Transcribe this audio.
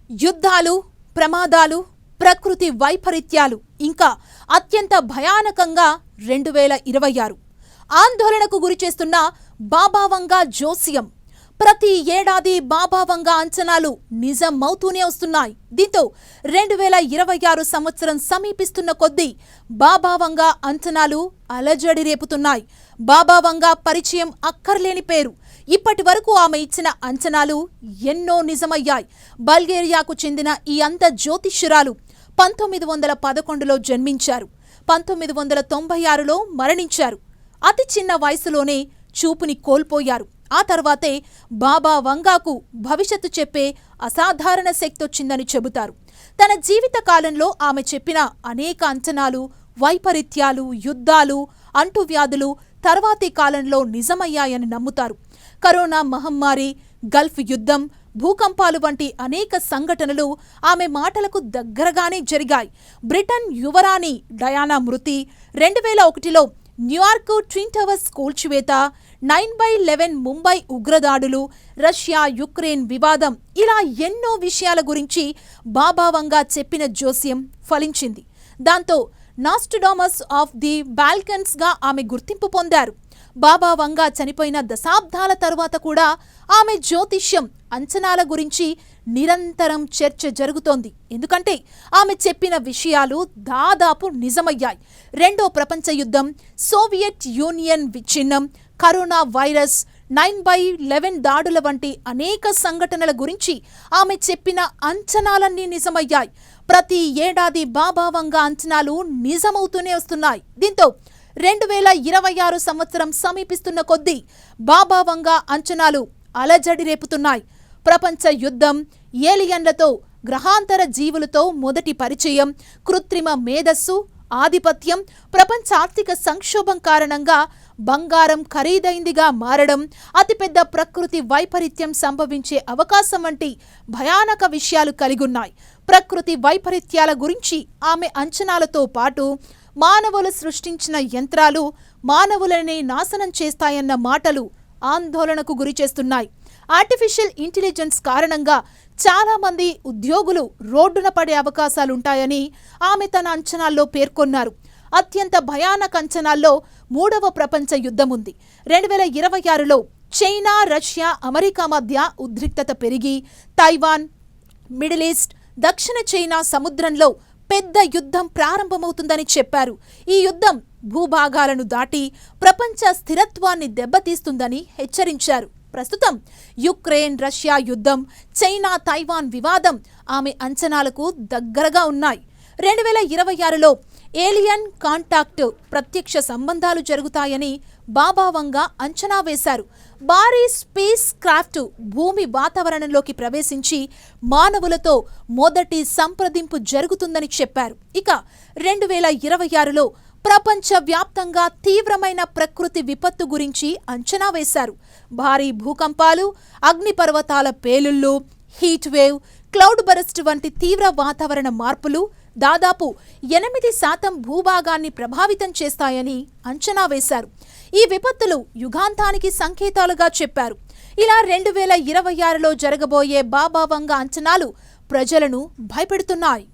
యుద్ధాలు, ప్రమాదాలు, ప్రకృతి వైపరీత్యాలు ఇంకా అత్యంత భయానకంగా 2026 ఆందోళనకు గురిచేస్తున్న బాబావంగా జోస్యం. ప్రతి ఏడాది బాబావంగా అంచనాలు నిజమవుతూనే వస్తున్నాయి. దీంతో 2026 సంవత్సరం సమీపిస్తున్న కొద్దీ బాబావంగా అంచనాలు అలజడి రేపుతున్నాయి. బాబావంగా పరిచయం అక్కర్లేని పేరు. ఇప్పటి వరకు ఆమె ఇచ్చిన అంచనాలు ఎన్నో నిజమయ్యాయి. బల్గేరియాకు చెందిన ఈ అంత జ్యోతిష్యురాలు 1911లో జన్మించారు. 1996లో మరణించారు. అతి చిన్న వయసులోనే చూపుని కోల్పోయారు. ఆ తర్వాతే బాబా వంగాకు భవిష్యత్తు చెప్పే అసాధారణ శక్తొచ్చిందని చెబుతారు. తన జీవిత కాలంలో ఆమె చెప్పిన అనేక అంచనాలు, వైపరీత్యాలు, యుద్ధాలు, అంటువ్యాధులు తర్వాతి కాలంలో నిజమయ్యాయని నమ్ముతారు. కరోనా మహమ్మారి, గల్ఫ్ యుద్ధం, భూకంపాలు వంటి అనేక సంఘటనలు ఆమె మాటలకు దగ్గరగానే జరిగాయి. బ్రిటన్ యువరాణి డయానా మృతి, 2001లో న్యూయార్క్ ట్విన్ టవర్స్ కూల్చివేత, 9/11 ముంబై ఉగ్రదాడులు, రష్యా యుక్రెయిన్ వివాదం, ఇలా ఎన్నో విషయాల గురించి బాబావంగా చెప్పిన జోస్యం ఫలించింది. దాంతో నాస్ట్రడామస్ ఆఫ్ ది బాల్కన్స్గా ఆమె గుర్తింపు పొందారు. బాబావంగా చనిపోయిన దశాబ్దాల తరువాత కూడా ఆమె జ్యోతిష్యం, అంచనాల గురించి నిరంతరం చర్చ జరుగుతోంది. ఎందుకంటే ఆమె చెప్పిన విషయాలు దాదాపు నిజమయ్యాయి. రెండో ప్రపంచ యుద్ధం, సోవియట్ యూనియన్ విచ్ఛిన్నం, కరోనా వైరస్, 9/11 దాడుల వంటి అనేక సంఘటనల గురించి ఆమె చెప్పిన అంచనాలన్నీ నిజమయ్యాయి. ప్రతి ఏడాది బాబావంగా అంచనాలు నిజమవుతూనే వస్తున్నాయి. దీంతో 2026 సంవత్సరం సమీపిస్తున్న కొద్దీ బాబావంగా అంచనాలు అలజడి రేపుతున్నాయి. ప్రపంచ యుద్ధం, ఏలియన్లతో, గ్రహాంతర జీవులతో మొదటి పరిచయం, కృత్రిమ మేధస్సు, ఆధిపత్యం, ప్రపంచ ఆర్థిక సంక్షోభం కారణంగా బంగారం ఖరీదైందిగా మారడం, అతిపెద్ద ప్రకృతి వైపరీత్యం సంభవించే అవకాశం వంటి భయానక విషయాలు కలిగున్నాయి. ప్రకృతి వైపరీత్యాల గురించి ఆమె అంచనాలతో పాటు మానవులు సృష్టించిన యంత్రాలు మానవులనే నాశనం చేస్తాయన్న మాటలు ఆందోళనకు గురిచేస్తున్నాయి. ఆర్టిఫిషియల్ ఇంటెలిజెన్స్ కారణంగా చాలామంది ఉద్యోగులు రోడ్డున పడే అవకాశాలుంటాయని ఆమె తన అంచనాల్లో పేర్కొన్నారు. అత్యంత భయానక అంచనాల్లో మూడవ ప్రపంచ యుద్ధం ఉంది. 2026లో చైనా, రష్యా, అమెరికా మధ్య ఉద్రిక్తత పెరిగి తైవాన్, మిడిల్ ఈస్ట్, దక్షిణ చైనా సముద్రంలో పెద్ద యుద్ధం ప్రారంభమవుతుందని చెప్పారు. ఈ యుద్ధం భూభాగాలను దాటి ప్రపంచ స్థిరత్వాన్ని దెబ్బతీస్తుందని హెచ్చరించారు. ప్రస్తుతం యుక్రెయిన్, రష్యా యుద్ధం, చైనా, తైవాన్ వివాదం ఆమె అంచనాలకు దగ్గరగా ఉన్నాయి. 2026లో ఏలియన్ కాంటాక్ట్, ప్రత్యక్ష సంబంధాలు జరుగుతాయని బాబావంగా అంచనా వేశారు. భారీ స్పేస్ క్రాఫ్ట్ భూమి వాతావరణంలోకి ప్రవేశించి మానవులతో మొదటి సంప్రదింపు జరుగుతుందని చెప్పారు. ఇక 2026లో ప్రపంచవ్యాప్తంగా తీవ్రమైన ప్రకృతి విపత్తు గురించి అంచనా వేశారు. భారీ భూకంపాలు, అగ్నిపర్వతాల పేలుళ్లు, హీట్ వేవ్, క్లౌడ్ బరస్ట్ వంటి తీవ్ర వాతావరణ మార్పులు దాదాపు 8% భూభాగాన్ని ప్రభావితం చేస్తాయని అంచనా వేశారు. ఈ విపత్తులు యుగాంతానికి సంకేతాలుగా చెప్పారు. ఇలా 2026లో జరగబోయే బాబావంగా అంచనాలు ప్రజలను భయపెడుతున్నాయి.